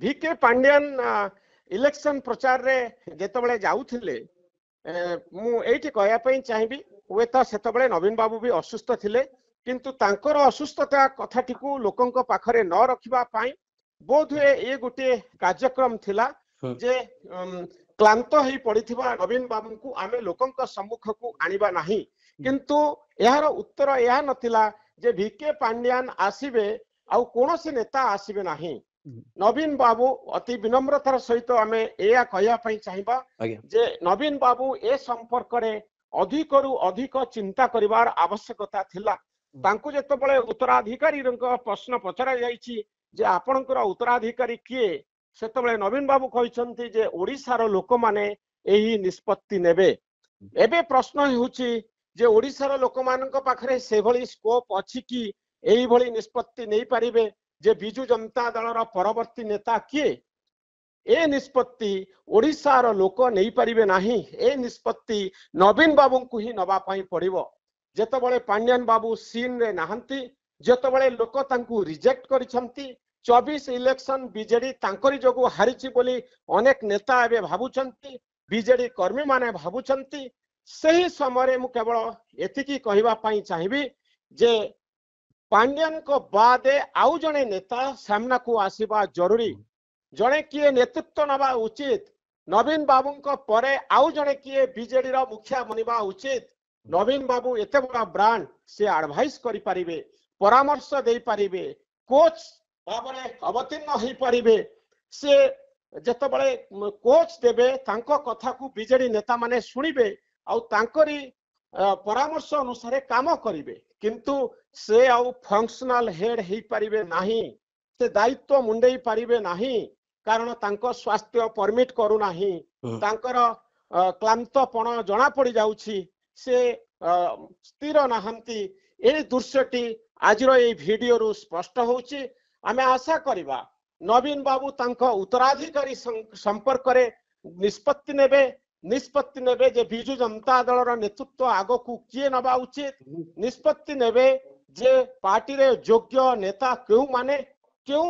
V K Pandian election प्रचार रे जेतबळे जाउथिले मु एठी कहया पई चाहिबी हुए तो सेतबळे नवीन बाबू भी असुस्थ थिले किंतु तांकर असुस्थता कथाटिकू लोकंक पाखरे न रखिबा पई बोध हुए ए गुटे कार्यक्रम थिला जे क्लांत होई पड़िथिबा नवीन बाबू को आमे लोकंक सम्मुख को आनिबा नाही किंतु यार उत्तर यह नथिला जे भिके पांड्यान आसीबे आउ कोनोसी नेता आसीबे नाही। नवीन बाबू अति विनम्रतार सहित आमे एया कहया पई चाहिबा जे नवीन बाबू ए संपर्क रे अधिक रु अधिक चिंता करिवार आवश्यकता थिला। तांकु जेतबळे उत्तराधिकारी रंग प्रश्न पचरा जाईची जे आपनकर उत्तराधिकारी किए सेतबळे नवीन बाबू कहिसंती जे ओडिसार लोक माने एही निष्पत्ति नेबे। एबे प्रश्न हेउची जे ओडिसार लोक मानक पाखरे सेभली स्कोप अछि कि एही भली निष्पत्ति नै परिबे जे बिजु जनता दल रा परवर्ती नेता किए ए निष्पत्ति ओडिसार लोक नै परिबे नाही। ए निष्पत्ति नवीन बाबू को ही नबा पई पड़िबो। जेतबळे पांड्यान बाबू सीन रे नाहंती जेतबळे लोक तांकू रिजेक्ट करिसंती 24 इलेक्शन बीजेडी तांकरी जोगु हारिची बोली अनेक नेता एबे भाबुचंती बीजेडी कर्मी माने भाबुचंती सही समय मु केवल एतिकी कहिबा पई चाहिबी जे पांड्यान को बादे आउ जने नेता सामना को आसीबा जरूरी। जने किए नेतृत्व नबा उचित नवीन बाबू को परे आउ जने किए बीजेडी रा मुखिया बनिबा उचित। नवीन बाबू एते बड़ा ब्रांड से एडवाइस करि परिबे परामर्श देई परिबे कोच भाबरे अवतीर्ण होई परिबे से जतबळे कोच देबे तांको कथा को बीजेडी नेता माने सुनिबे आउ तांकरी परामर्श अनुसार काम करिवे किंतु से आउ फंक्शनल हेड हेई परिबे नाही से दायित्व मुंडेई परिबे नाही कारण तांको स्वास्थ्य परमिट करू नाही तांकर क्लांतपण जना पड़ी जाउछि से स्थिर नाहंती। ए दृश्यटी आजिरो ए वीडियो रु स्पष्ट होउछि। आमे आशा करिबा नवीन बाबू तांको उत्तराधिकारी संपर्क रे निष्पत्ति नेबे जे बिजु जनता दल रा नेतृत्व आगो को किए नबा उचित निष्पत्ति नेबे जे पार्टी रे योग्य नेता केउ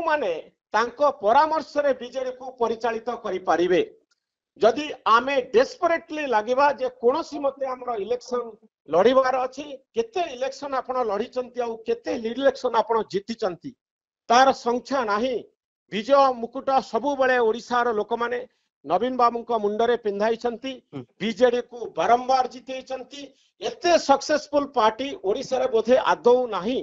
माने तांको परामर्श रे बीजेडी को परिचालित करि परिबे। जदि आमे डेस्परेटली लागिबा जे कोनोसी मते हमर इलेक्शन लड़ीबार अछि केते इलेक्शन आपण लड़ीचंती आ केते इलेक्शन आपण जीतिचंती तार संख्या नाही। विजय मुकुट सबु बळे ओडिसार लोक माने नवीन बाबू को मुंडरे पिंधाइचंती बीजेडी को बारंबार जीतेचंती एते सक्सेसफुल पार्टी ओडिसा रे बोधे आदौ नाही।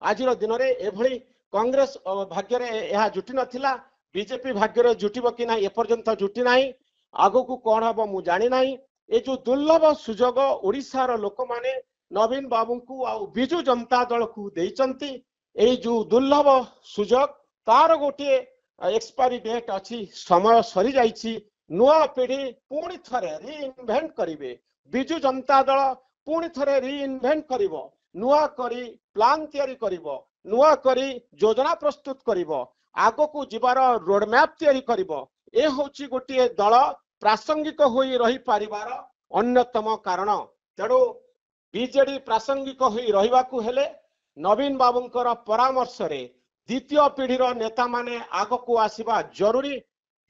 आजिर दिन रे एभली कांग्रेस भाग्य रे यह जुटी नथिला बीजेपी भाग्य रे जुटिबो कि नाही एपर्यंत जुटी नाही आगो को कोन हबो मु जानि नाही। ए जो दुर्लभ सुजोग ओडिसार लोक माने नवीन बाबू को आ बिजु जनता दल को देइचंती ए जो दुर्लभ सुजोग तार गोटे एक्सपायरी डेट अच्छी समय सरी जाइछि। नुआ पीढ़ी पुणी थरे रीइन्वेंट करिवे बिजु जनता दल पुणी थरे रीइन्वेंट करिवो नुआ करी प्लान तैयारी करिवो नुआ करी योजना प्रस्तुत करिवो आगो को जिबार रोड मैप तैयारी करिवो। ए होछि गोटे दल प्रासंगिक होई रही परिवार अन्यतम कारण। तेणु बीजेडी प्रासंगिक होई रहिबाकू हेले नवीन बाबूंकर परामर्श रे द्वितीय पीढ़ीर नेता माने आगो को आसीबा जरूरी।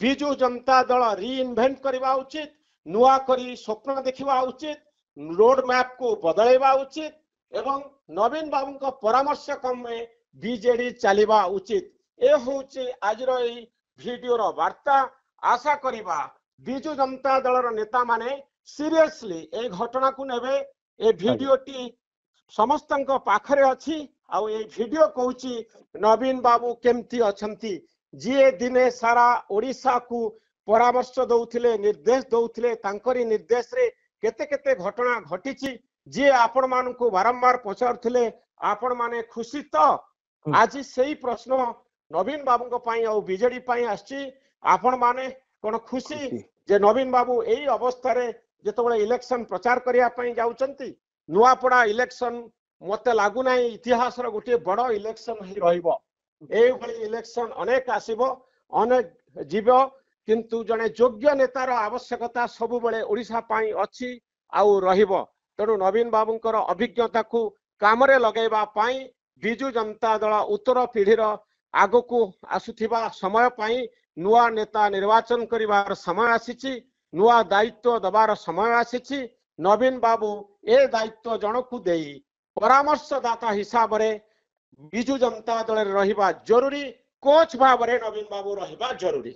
बिजु जनता दल रीइन्वेंट करबा उचित नुआ करी स्वप्न देखिबा उचित रोड मैप को बदलैबा उचित एवं नवीन बाबू को परामर्श क्रमे बीजेडी चलिबा उचित। ए होछि आजिर ए वीडियो रो वार्ता। आशा करिबा बिजु जनता दल रो नेता माने सीरियसली ए घटना को नेबे। ए वीडियो टी समस्तंक पाखरे अछि आउ ए वीडियो कहूची नवीन बाबू केमती अछंती जे दिने सारा ओडिसा को परामर्श दउथिले निर्देश दउथिले तांकरी निर्देश रे केते केते घटना घटिची जे आपण मान को बारंबार पचारथिले आपण माने खुशी तो आज सेही प्रश्न नवीन बाबू को पई आ बीजेडी पई आछि आपण माने कोन खुशी जे नवीन बाबू एई अवस्था रे जेतबळे इलेक्शन प्रचार करिया पई जाउचंती नुआपड़ा इलेक्शन मते लागु नै इतिहास रो गोटे बड़ इलेक्शन ही रहिबो। ए भली इलेक्शन अनेक आसीबो अनेक जीवो किंतु जने योग्य नेतार आवश्यकता सबु बेले ओडिसा पई अछि आउ रहिबो। तेणु नवीन बाबूंकर अभिज्ञता को काम रे लगेबा पई बिजु जनता दल उत्तर पीढ़ीर आगो को आसुथिबा समय पई नुआ नेता निर्वाचन करिवार समय आसीछि नुआ दायित्व दबार समय आसीछि नवीन बाबू ए दायित्व जनकु देई परामर्शदाता हिसाब रे बिजु जनता दल रे रहिबा जरूरी कोच भाव रे नवीन बाबू रहिबा जरूरी।